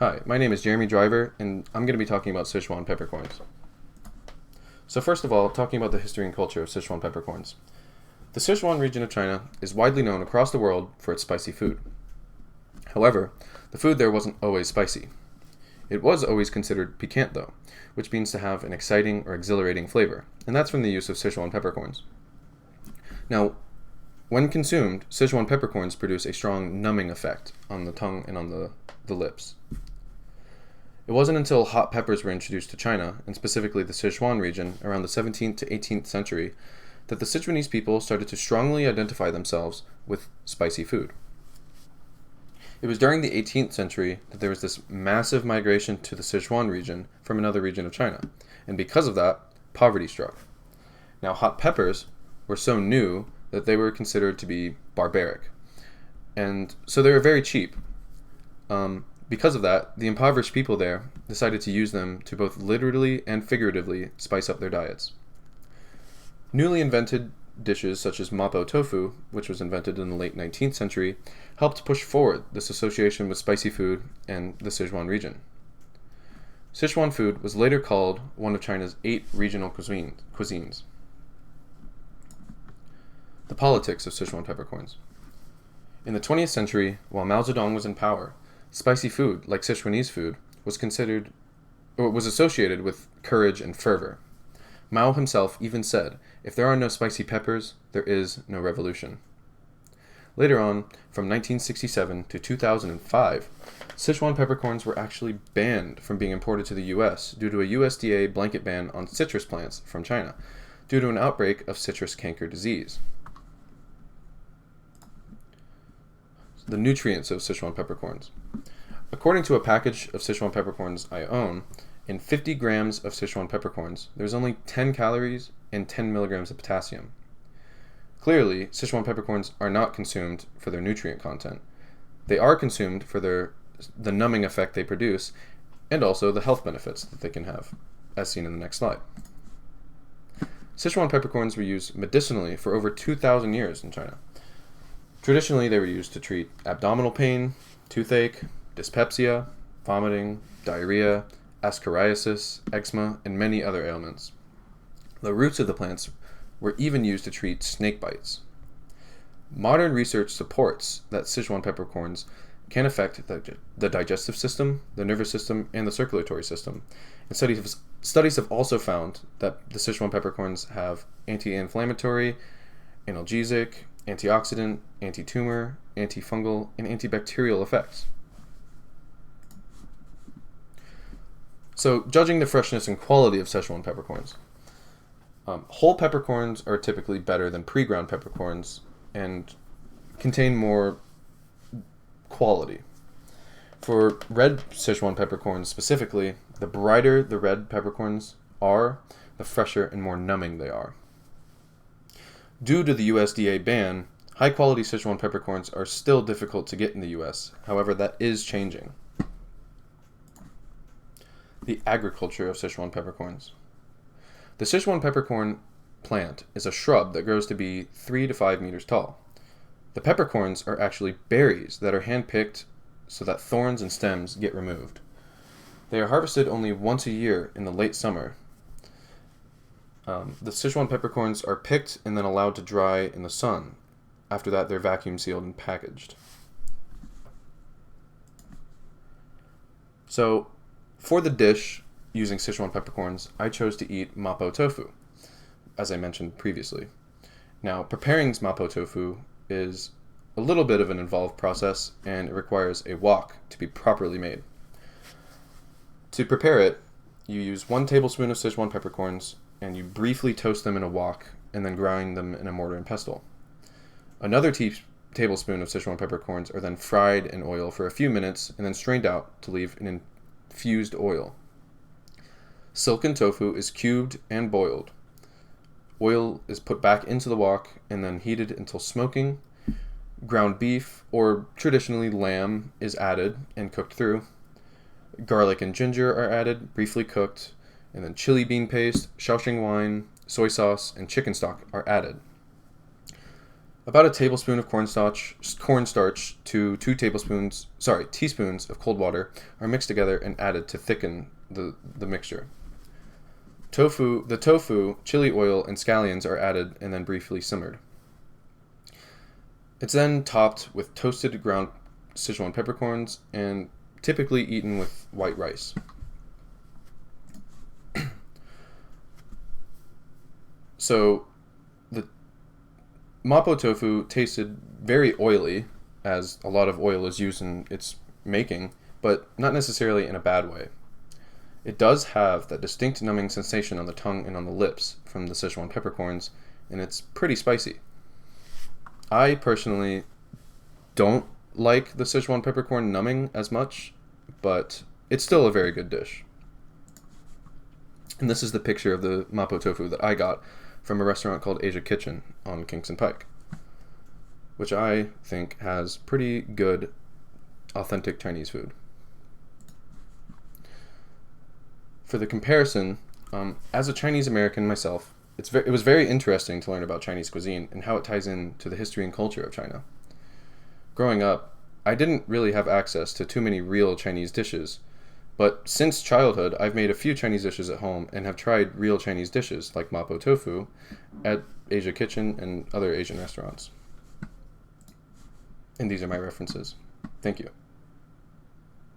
Hi, my name is Jeremy Driver, and I'm going to be talking about Sichuan peppercorns. So first of all, talking about the history and culture of Sichuan peppercorns. The Sichuan region of China is widely known across the world for its spicy food. However, the food there wasn't always spicy. It was always considered piquant though, which means to have an exciting or exhilarating flavor, and that's from the use of Sichuan peppercorns. Now, when consumed, Sichuan peppercorns produce a strong numbing effect on the tongue and on the lips. It wasn't until hot peppers were introduced to China, and specifically the Sichuan region, around the 17th to 18th century, that the Sichuanese people started to strongly identify themselves with spicy food. It was during the 18th century that there was this massive migration to the Sichuan region from another region of China, and because of that, poverty struck. Now, hot peppers were so new that they were considered to be barbaric, and so they were very cheap. Because of that, the impoverished people there decided to use them to both literally and figuratively spice up their diets. Newly invented dishes such as mapo tofu, which was invented in the late 19th century, helped push forward this association with spicy food and the Sichuan region. Sichuan food was later called one of China's 8 regional cuisines. The politics of Sichuan peppercorns. In the 20th century, while Mao Zedong was in power, spicy food, like Sichuanese food, was associated with courage and fervor. Mao himself even said, "If there are no spicy peppers, there is no revolution." Later on, from 1967 to 2005, Sichuan peppercorns were actually banned from being imported to the U.S. due to a USDA blanket ban on citrus plants from China, due to an outbreak of citrus canker disease. The nutrients of Sichuan peppercorns. According to a package of Sichuan peppercorns I own, in 50 grams of Sichuan peppercorns, there's only 10 calories and 10 milligrams of potassium. Clearly, Sichuan peppercorns are not consumed for their nutrient content. They are consumed for the numbing effect they produce, and also the health benefits that they can have, as seen in the next slide. Sichuan peppercorns were used medicinally for over 2,000 years in China. Traditionally, they were used to treat abdominal pain, toothache, dyspepsia, vomiting, diarrhea, ascariasis, eczema, and many other ailments. The roots of the plants were even used to treat snake bites. Modern research supports that Sichuan peppercorns can affect the digestive system, the nervous system, and the circulatory system. And studies have also found that the Sichuan peppercorns have anti-inflammatory, analgesic, antioxidant, anti-tumor, antifungal, and antibacterial effects. So, judging the freshness and quality of Sichuan peppercorns. Whole peppercorns are typically better than pre-ground peppercorns and contain more quality. For red Sichuan peppercorns specifically, the brighter the red peppercorns are, the fresher and more numbing they are. Due to the USDA ban, high-quality Sichuan peppercorns are still difficult to get in the US. However, that is changing. The agriculture of Sichuan peppercorns. The Sichuan peppercorn plant is a shrub that grows to be 3 to 5 meters tall. The peppercorns are actually berries that are hand-picked so that thorns and stems get removed. They are harvested only once a year in the late summer. The Sichuan peppercorns are picked and then allowed to dry in the sun. After that, they're vacuum sealed and packaged. So, for the dish using Sichuan peppercorns, I chose to eat mapo tofu, as I mentioned previously. Now, preparing mapo tofu is a little bit of an involved process, and it requires a wok to be properly made. To prepare it, you use 1 tablespoon of Sichuan peppercorns, and you briefly toast them in a wok, and then grind them in a mortar and pestle. Another tablespoon of Sichuan peppercorns are then fried in oil for a few minutes, and then strained out to leave an infused oil. Silken tofu is cubed and boiled. Oil is put back into the wok and then heated until smoking. Ground beef, or traditionally lamb, is added and cooked through. Garlic and ginger are added, briefly cooked, and then chili bean paste, Shaoxing wine, soy sauce, and chicken stock are added. About a tablespoon of cornstarch to teaspoons of cold water are mixed together and added to thicken the mixture. The tofu, chili oil, and scallions are added and then briefly simmered. It's then topped with toasted ground Sichuan peppercorns and typically eaten with white rice. So the mapo tofu tasted very oily, as a lot of oil is used in its making, but not necessarily in a bad way. It does have that distinct numbing sensation on the tongue and on the lips from the Sichuan peppercorns, and it's pretty spicy. I personally don't like the Sichuan peppercorn numbing as much, but it's still a very good dish. And this is the picture of the mapo tofu that I got from a restaurant called Asia Kitchen on Kingston Pike, which I think has pretty good, authentic Chinese food. For the comparison, as a Chinese American myself, it was very interesting to learn about Chinese cuisine and how it ties in to the history and culture of China. Growing up, I didn't really have access to too many real Chinese dishes, but since childhood, I've made a few Chinese dishes at home and have tried real Chinese dishes like mapo tofu at Asia Kitchen and other Asian restaurants. And these are my references. Thank you.